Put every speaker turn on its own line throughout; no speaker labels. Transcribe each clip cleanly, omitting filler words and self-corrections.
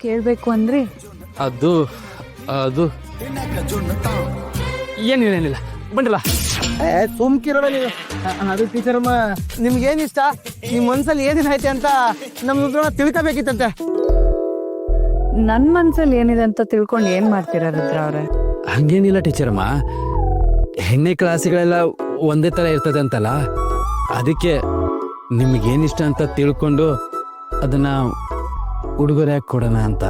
ಕೇಳ್ಬೇಕು ಅಂದ್ರಿ?
ಅದು ಅದು ಏನಿಲ್ಲ ಬಂದಿಲ್ಲ.
ಸುಮ್ಕಿರೋಣ ನೀವು. ಅದು ಟೀಚರಮ್ಮ, ನಿಮ್ಗೇನ್ ಇಷ್ಟ, ನಿಮ್ ಮನ್ಸಲ್ಲಿ ಏನೇನೈತೆ ಅಂತ ನಮ್ದು ತಿಳ್ಕೊಬೇಕಿತ್ತಂತೆ.
ನನ್ ಮನ್ಸಲ್ಲಿ ಏನಿದೆ ಅಂತ ತಿಳ್ಕೊಂಡು ಏನ್ ಮಾಡ್ತೀರಾ ರುದ್ರ ಅವ್ರೆ?
ಹಂಗೇನಿಲ್ಲ ಟೀಚರಮ್ಮ, ಹೆಣ್ಣೆ ಕ್ಲಾಸ್ಗಳೆಲ್ಲ ಒಂದೇ ಥರ ಇರ್ತದೆ ಅಂತಲ್ಲ, ಅದಕ್ಕೆ ನಿಮಗೇನಿಷ್ಟ ಅಂತ ತಿಳ್ಕೊಂಡು ಅದನ್ನ ಉಡುಗೊರೆ ಕೊಡೋಣ ಅಂತ.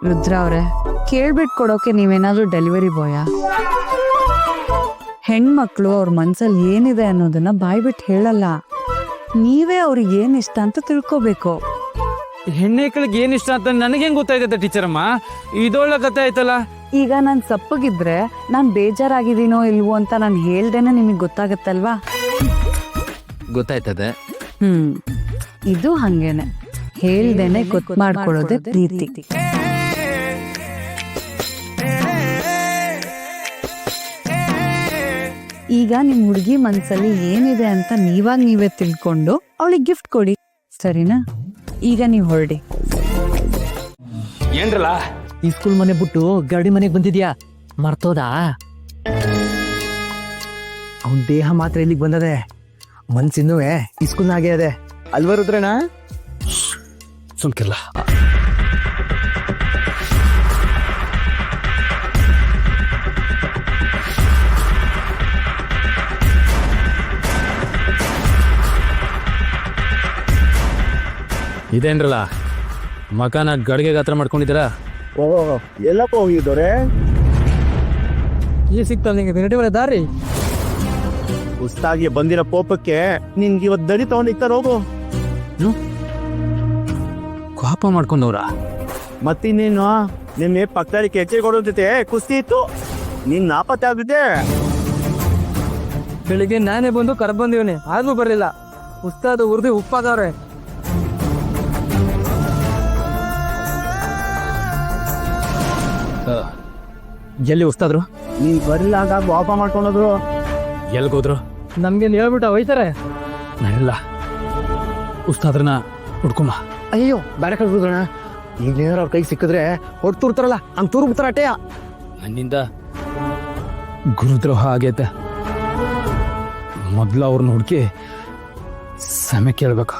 ರುದ್ರ ಅವ್ರೆ, ಕೇಳ್ಬಿಟ್ಟು ಕೊಡೋಕೆ ನೀವೇನಾದ್ರೂ ಡೆಲಿವರಿ ಬಾಯಾ? ಹೆಣ್ಮಕ್ಳು ಅವ್ರ ಮನ್ಸಲ್ಲಿ ಏನಿದೆ ಅನ್ನೋದನ್ನ ಬಾಯ್ಬಿಟ್ಟು ಹೇಳಲ್ಲ, ನೀವೇ ಅವ್ರಿಗೆ ಏನ್ ಇಷ್ಟ ಅಂತ ತಿಳ್ಕೊಬೇಕು.
ಹೆಣ್ಣೆಕ್ಳಿಗೆ ಏನಿಷ್ಟ ಅಂತ ನನಗೇನು ಗೊತ್ತಾಯ್ತೈತೆ ಟೀಚರಮ್ಮ? ಇದೊಳ್ಳೆ ಕತೆ ಆಯ್ತಲ್ಲ.
ಈಗ ನಾನ್ ಸಪ್ಪಗಿದ್ರೆ ನಾನ್ ಬೇಜಾರಾಗಿದ್ದೀನೋ ಇಲ್ವೋ ಅಂತ ನಾನು ಹೇಳ್ದೇನೆ ನಿಮಗೆ ಗೊತ್ತಾಗತ್ತಲ್ವಾ?
ಗೊತ್ತಾಯ್ತದೆ.
ಇದು ಹಂಗೇನೆ, ಹೇಳ್ದೇನೆ ಗೊತ್ತು ಮಾಡ್ಕೊಳ್ಳೋದೇ ಪ್ರೀತಿ. ಈಗ ನಿಮ್ ಹುಡುಗಿ ಮನ್ಸಲ್ಲಿ ಏನಿದೆ ಅಂತ ನೀವೇ ತಿಳ್ಕೊಂಡು ಅವಳಿಗೆ ಗಿಫ್ಟ್ ಕೊಡಿ, ಸರಿನಾ? ಈಗ ನೀವ್ ಹೊರಡಿ.
ಏನ್ರಲ್ಲ,
ಈ ಸ್ಕೂಲ್ ಮನೆ ಬಿಟ್ಟು ಗಾಡಿ ಮನೆಗೆ ಬಂದಿದ್ಯಾ? ಮರ್ತೋದಾ? ಅವನ್ ದೇಹ ಮಾತ್ರ ಇಲ್ಲಿಗೆ ಬಂದದೆ, ಮನ್ಸಿನ್ನೂ ಈ ಸ್ಕೂಲ್ನಾಗೆ ಅದೆ ಅಲ್ವಾ ರುದ್ರಣ್ಣ?
ಸುಮ್ಕಿಲ್ಲ. ಇದೇನ್ರಲ್ಲ, ಮಕಾನ ಗಡಿಗೆ ಗಾತ್ರ ಮಾಡ್ಕೊಂಡಿದ್ದೀರಾ?
ಓ, ಎಲ್ಲಪ್ಪ ಹೋಗಿದ್ದವ್ರೆ? ಈ ಸಿಕ್ತ ನಿಂಗೆ ನೆಗಡಿ ಒಳ್ಳೆ ದಾರಿ. ಉಸ್ತಾಗಿ ಬಂದಿರೋ ಕೋಪಕ್ಕೆ ನಿನ್ಗೆ ಇವತ್ತು ದಡಿ ತಗೊಂಡಿರ್ತಾರ ಹೋಗು.
ಕೋಪ ಮಾಡ್ಕೊಂಡವ್ರ?
ಮತ್ತಿನ್ನೇನು, ನಿನ್ನೆ ಪಕ್ಕದಲ್ಲಿ ಕೆಚ್ಚೆ ಕೊಡೋ ಜೊತೆ ಕುಸ್ತಿ ಇತ್ತು, ನೀನ್ ನಾಪತ್ತೆ ಆಗಿದೆ. ಬೆಳಿಗ್ಗೆ ನಾನೇ ಬಂದು ಕರ್ಬಂದಿವನಿ, ಆದ್ರೂ ಬರ್ಲಿಲ್ಲ. ಉಸ್ತಾದ ಉರ್ದಿ ಉಪ್ಪಾದವ್ರೆ.
ಎಲ್ಲಿ ಉಸ್ತಾದ್ರು?
ನೀನ್ ಬರ್ಲಾಗ ವಾಪ ಮಾಡ್ಕೊಂಡೋದ್ರು.
ಎಲ್ಗೋದ್ರು?
ನಮ್ಗೇನ್ ಹೇಳ್ಬಿಟ್ಟ ಹೋಯ್ತಾರೆ.
ನಾನಿಲ್ಲ, ಉಸ್ತಾದ್ರನ್ನ ಹುಡ್ಕೊಂಬ.
ಅಯ್ಯೋ ಬೇರೆ ಕಳ್ಬಿಡೋಣ. ಈಗೇನಾರ ಅವ್ರ ಕೈಗೆ ಸಿಕ್ಕಿದ್ರೆ ಹೊಟ್ಟು ತೂರ್ತಾರಲ್ಲ, ಹಂಗ್ ತೂರು ಬಿಡ್ತಾರ ಅಟೆಯ.
ನನ್ನಿಂದ ಗುರುದ್ರೋಹ ಆಗೈತೆ. ಮೊದ್ಲು ಅವ್ರನ್ನ ಹುಡುಕಿ ಸಮಯ ಕೇಳ್ಬೇಕು.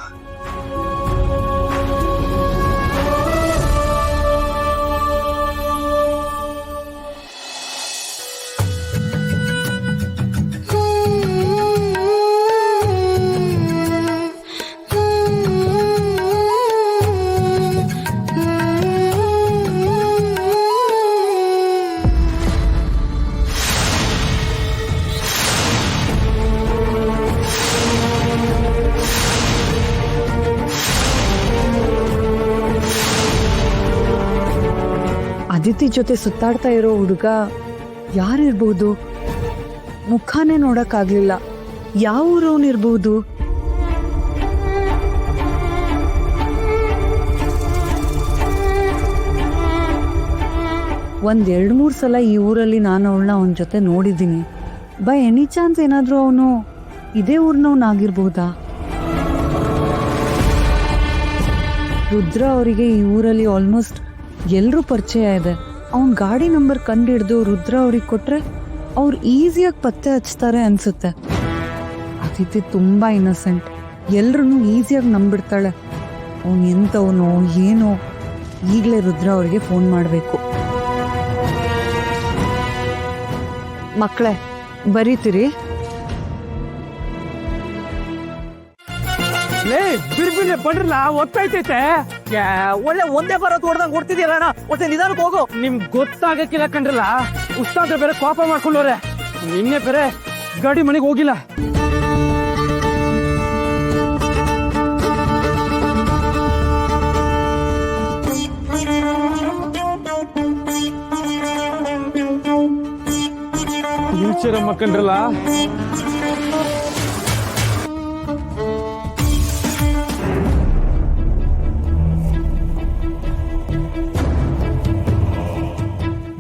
ಅದಿತಿ ಜೊತೆ ಸುತ್ತಾಡ್ತಾ ಇರೋ ಹುಡುಗ ಯಾರಿರ್ಬಹುದು? ಮುಖಾನೇ ನೋಡಕ್ಕಾಗ್ಲಿಲ್ಲ. ಯಾವ ಊರವನಿರ್ಬಹುದು? ಒಂದ್ 2-3 ಸಲ ಈ ಊರಲ್ಲಿ ನಾನು ಅವಳನ್ನ ಅವನ ಜೊತೆ ನೋಡಿದ್ದೀನಿ. ಬೈ ಎನಿ ಚಾನ್ಸ್ ಏನಾದ್ರೂ ಅವನು ಇದೇ ಊರ್ನವನಾಗಿರ್ಬಹುದಾ? ರುದ್ರ ಅವರಿಗೆ ಈ ಊರಲ್ಲಿ ಆಲ್ಮೋಸ್ಟ್ ಎಲ್ರೂ ಪರಿಚಯ ಇದೆ. ಅವನ್ ಗಾಡಿ ನಂಬರ್ ಕಂಡಿಡ್ದು ರುದ್ರ ಅವ್ರಿಗೆ ಕೊಟ್ರೆ ಅವ್ರು ಈಸಿಯಾಗಿ ಪತ್ತೆ ಹಚ್ತಾರೆ ಅನ್ಸುತ್ತೆ. ಅದಿತಿ ತುಂಬಾ ಇನ್ನಸೆಂಟ್, ಎಲ್ರೂ ಈಸಿಯಾಗಿ ನಂಬಿಡ್ತಾಳೆ. ಅವನು ಎಂತವನೋ ಏನೋ. ಈಗಲೇ ರುದ್ರ ಅವ್ರಿಗೆ ಫೋನ್ ಮಾಡಬೇಕು. ಮಕ್ಕಳೇ ಬರೀತೀರಿ?
ಬಿಡ್ಬಿಡ್ರಿ ಬಡ್ರಲ್ಲ, ಒತ್ತಾಯ್ತೈತೆ. ಒಳ್ಳೆ ಒಂದೇ ಬರೋದು ಹೊಡೆದಂಗ್ ಕೊಡ್ತಿದ್ಯಲ್ಲ, ಒಟ್ಟೆ ನಿಧಾನಕ್ಕೆ ಹೋಗು.
ನಿಮ್ಗೆ ಗೊತ್ತಾಗಕ್ಕಿಲ್ಲ ಕಣ್ರಲ್ಲ, ಉಸ್ತಾದ್ರ ಬೇರೆ ಕೋಪ ಮಾಡ್ಕೊಂಡವ್ರೆ. ನಿನ್ನೆ ಬೇರೆ ಗಾಡಿ ಮನೆಗೆ ಹೋಗಿಲ್ಲ. ಈಚರಮ್ಮ ಕಣ್ರಲ್ಲ,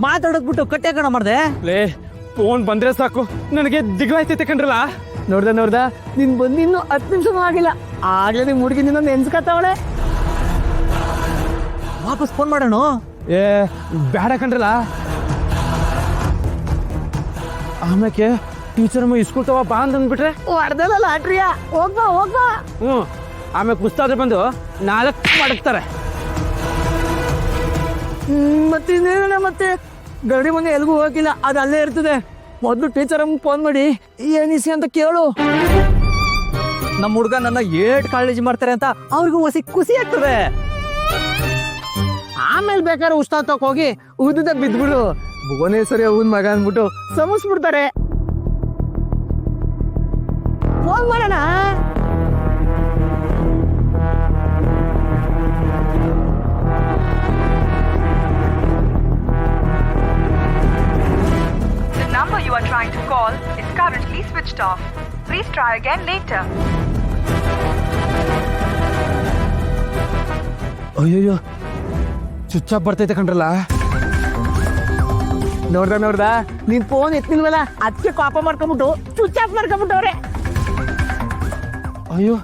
ಮಾತಾಡಕ್ ಬಿಟ್ಟು ಕಟ್ಟೆ ಕಣ ಮಾಡ್ದೆ.
ಲೇ ಫೋನ್ ಬಂದ್ರೆ ಸಾಕು, ನನಗೆ ದಿಗ್ಲಾಯ್ತೈತೆ ಕಣ್ರಲ್ಲ.
ನೋಡ್ದ ನೀನ್ ಬಂದಿನ್ನು 10 ನಿಮಿಷನೂ ಆಗಿಲ್ಲ, ಆಗ್ಲೇ ನಿಮ್ ಹುಡುಗಿ ನಿನ್ನ ನೆನ್ಸ್ಕತ್ತವಳೆ. ವಾಪಸ್ ಫೋನ್ ಮಾಡೋಣ.
ಏ ಬೇಡ ಕಣ್ರಲ್ಲ. ಆಮೇಲೆ ಟೀಚರ್ ಸ್ಕೂಲ್ ತಗೋ ಬಾ ಅಂತಂದ್ಬಿಟ್ರೆ
ಹೊಡ್ದಲ್ಲ ಲಾಟ್ರಿಯ, ಹೋಗ್ಬಾ.
ಆಮೇಲೆ ಉಸ್ತಾದ್ರೆ ಬಂದು 4 ಮಡಗ್ತಾರೆ.
ಮತ್ತೆ ಇನ್ನೇನ, ಮತ್ತೆ ಗಡಿ ಮುಂದೆ ಎಲ್ಗೂ ಹೋಗಿಲ್ಲ, ಅದು ಅಲ್ಲೇ ಇರ್ತದೆ. ಮೊದ್ಲು ಟೀಚರ್ ಫೋನ್ ಮಾಡಿ ಏನಿಸಿ ಅಂತ ಕೇಳು. ನಮ್ಮ ಹುಡುಗ ನನ್ನ ಏಟ್ ಕಾಳಜಿ ಮಾಡ್ತಾರೆ ಅಂತ ಅವ್ರಿಗೂ ಖುಷಿ ಆಗ್ತದೆ. ಆಮೇಲೆ ಬೇಕಾದ್ರೆ ಉಸ್ತಾದ್ ತಕ ಹೋಗಿ ಉದ್ದ ಬಿದ್ಬಿಡು, ಭುವನೇಶ್ವರಿ ಅವನ್ ಮಗ ಅಂದ್ಬಿಟ್ಟು ಸಮಸ್ಬಿಡ್ತಾರೆ. ಫೋನ್ ಮಾಡೋಣ.
The number you are trying to call is currently switched off. Please try again later.
ಅಯ್ಯಯ್ಯೋ ಸ್ವಿಚ್ ಆಫ್ ಬರ್ತೈತೆ ಕಣ್ರಲ್ಲ.
ನೋಡ್ದ ನೀನ್ ಫೋನ್ ಎತ್ತಿಲ್ವಲ್ಲ, ಅದಕ್ಕೆ ಕಾಪ ಮಾಡ್ಕೊಂಬಿಟ್ಟು ಸ್ವಿಚ್ ಆಫ್ ಮಾಡ್ಕೊಂಬಿಟ್ಟವ್ರೆ.
ಅಯ್ಯೋ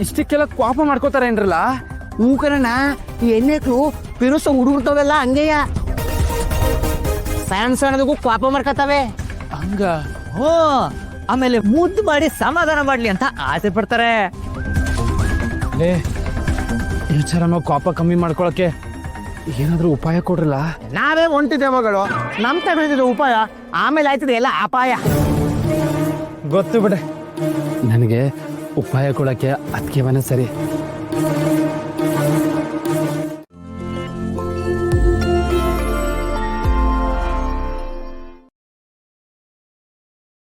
ಇಷ್ಟಕ್ಕೆಲ್ಲ ಕೋಪ ಮಾಡ್ಕೋತಾರೆ ಏನ್ರಲ್ಲ.
ಹೂಕರಣ ಈ ಎಣ್ಣೆಕ್ಳು ಪಿರುಸ ಹುಡುಗ್ತವೆಲ್ಲ ಹಂಗೆಯ ಸಣ್ಣದಕ್ಕೂ ಕೋಪ ಮಾಡ್ಕೊತಾವೆ.
ಹಂಗ
ಹೋ, ಆಮೇಲೆ ಮುದ್ದು ಮಾಡಿ ಸಮಾಧಾನ ಮಾಡ್ಲಿ ಅಂತ ಆಸೆ ಪಡ್ತಾರೆ.
ಲೇ ಟೀಚರಮ್ಮ ಕೋಪ ಕಮ್ಮಿ ಮಾಡ್ಕೊಳಕ್ಕೆ ಏನಾದ್ರೂ ಉಪಾಯ ಕೊಡ್ರಲ್ಲ.
ನಾವೇ ಹೊಂಟಿದ್ದೆ ಮಗಳು, ನಮ್ ತಗೊಂಡಿದ್ದ ಉಪಾಯ, ಆಮೇಲೆ ಆಯ್ತದೆ ಎಲ್ಲ ಅಪಾಯ.
ಗೊತ್ತು ಬಿಡೆ, ನನಗೆ ಉಪಾಯ ಕೊಡಕ್ಕೆ ಅದಕ್ಕೆ ಮನೆ ಸರಿ.